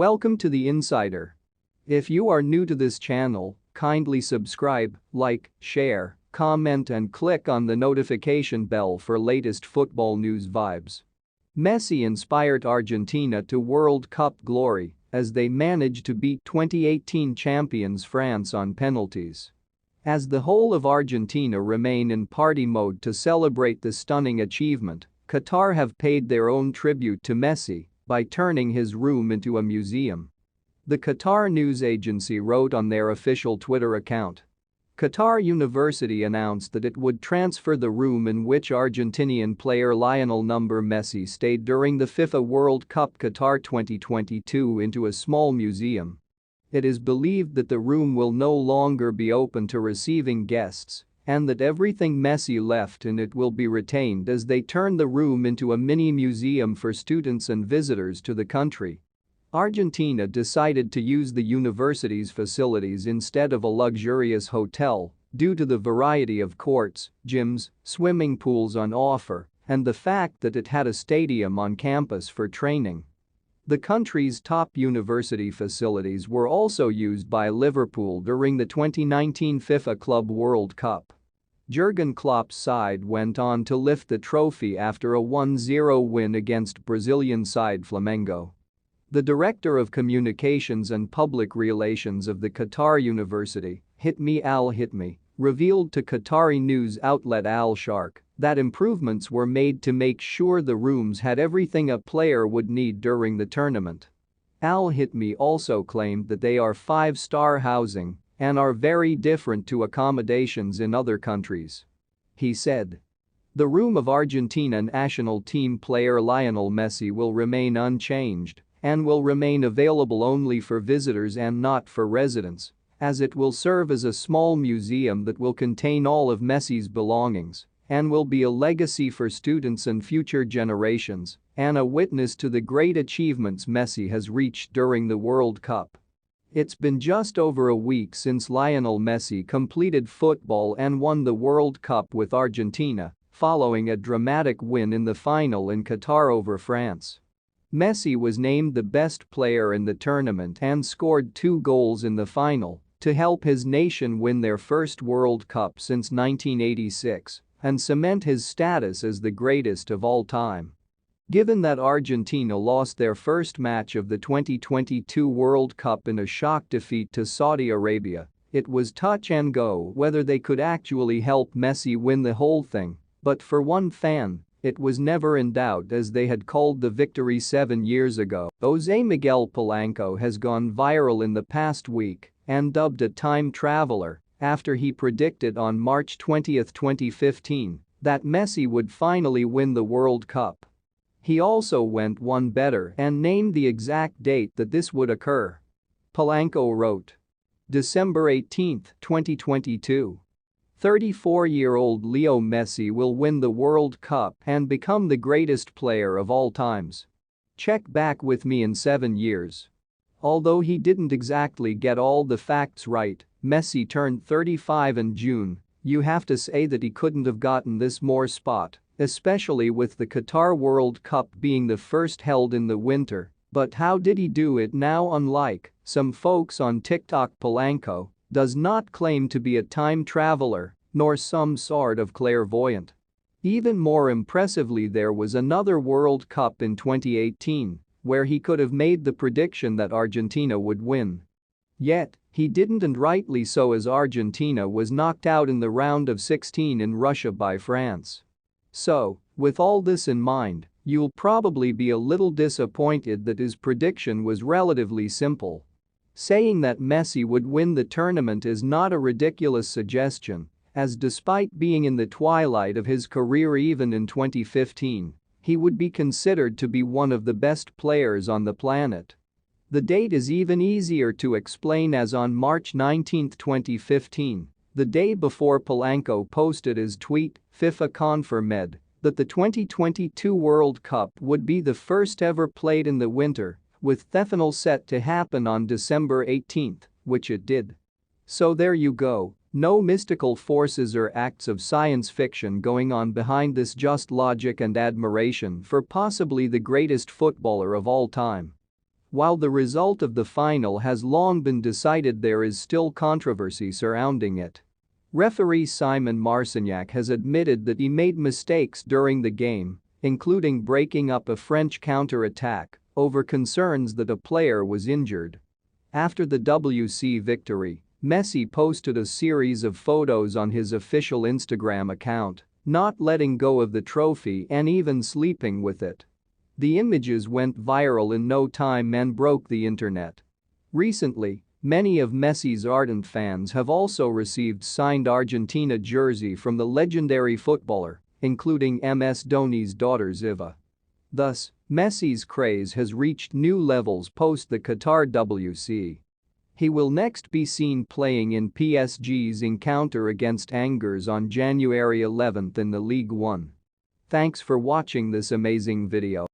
Welcome to The Insider. If you are new to this channel, kindly subscribe, like, share, comment and click on the notification bell for latest football news vibes. Messi inspired Argentina to World Cup glory as they managed to beat 2018 champions France on penalties. As the whole of Argentina remain in party mode to celebrate the stunning achievement, Qatar have paid their own tribute to Messi by turning his room into a museum. The Qatar news agency wrote on their official Twitter account. Qatar University announced that it would transfer the room in which Argentinian player Lionel Messi stayed during the FIFA World Cup Qatar 2022 into a small museum. It is believed that the room will no longer be open to receiving guests and that everything Messi left in it will be retained as they turn the room into a mini museum for students and visitors to the country. Argentina decided to use the university's facilities instead of a luxurious hotel due to the variety of courts, gyms, swimming pools on offer, and the fact that it had a stadium on campus for training. The country's top university facilities were also used by Liverpool during the 2019 FIFA Club World Cup. Jurgen Klopp's side went on to lift the trophy after a 1-0 win against Brazilian side Flamengo. The director of communications and public relations of the Qatar University, Hitmi Al-Hitmi, revealed to Qatari news outlet Al-Sharq that improvements were made to make sure the rooms had everything a player would need during the tournament. Al-Hitmi also claimed that they are five-star housing and are very different to accommodations in other countries. He said, "The room of Argentina national team player Lionel Messi will remain unchanged and will remain available only for visitors and not for residents, as it will serve as a small museum that will contain all of Messi's belongings and will be a legacy for students and future generations and a witness to the great achievements Messi has reached during the World Cup." It's been just over a week since Lionel Messi completed football and won the World Cup with Argentina, following a dramatic win in the final in Qatar over France. Messi was named the best player in the tournament and scored 2 goals in the final to help his nation win their first World Cup since 1986 and cement his status as the greatest of all time. Given that Argentina lost their first match of the 2022 World Cup in a shock defeat to Saudi Arabia, it was touch and go whether they could actually help Messi win the whole thing, but for one fan, it was never in doubt as they had called the victory 7 years ago. Jose Miguel Polanco has gone viral in the past week and dubbed a time traveler after he predicted on March 20, 2015, that Messi would finally win the World Cup. He also went one better and named the exact date that this would occur. Polanco wrote, "December 18, 2022. 34-year-old Leo Messi will win the World Cup and become the greatest player of all times. Check back with me in 7 years." Although he didn't exactly get all the facts right, Messi turned 35 in June. You have to say that he couldn't have gotten this more spot, especially with the Qatar World Cup being the first held in the winter. But how did he do it now? Unlike some folks on TikTok, Polanco does not claim to be a time traveler nor some sort of clairvoyant. Even more impressively, there was another World Cup in 2018 where he could have made the prediction that Argentina would win. Yet, he didn't, and rightly so, as Argentina was knocked out in the round of 16 in Russia by France. So, with all this in mind, you'll probably be a little disappointed that his prediction was relatively simple. Saying that Messi would win the tournament is not a ridiculous suggestion, as despite being in the twilight of his career even in 2015, he would be considered to be one of the best players on the planet. The date is even easier to explain, as on March 19, 2015, the day before Polanco posted his tweet, FIFA confirmed that the 2022 World Cup would be the first ever played in the winter, with the final set to happen on December 18, which it did. So there you go, no mystical forces or acts of science fiction going on behind this, just logic and admiration for possibly the greatest footballer of all time. While the result of the final has long been decided, there is still controversy surrounding it. Referee Simon Marcignac has admitted that he made mistakes during the game, including breaking up a French counter-attack over concerns that a player was injured. After the WC victory, Messi posted a series of photos on his official Instagram account, not letting go of the trophy and even sleeping with it. The images went viral in no time and broke the internet. Recently, many of Messi's ardent fans have also received signed Argentina jersey from the legendary footballer, including MS Dhoni's daughter Ziva. Thus, Messi's craze has reached new levels post the Qatar WC. He will next be seen playing in PSG's encounter against Angers on January 11 in the League One. Thanks for watching this amazing video.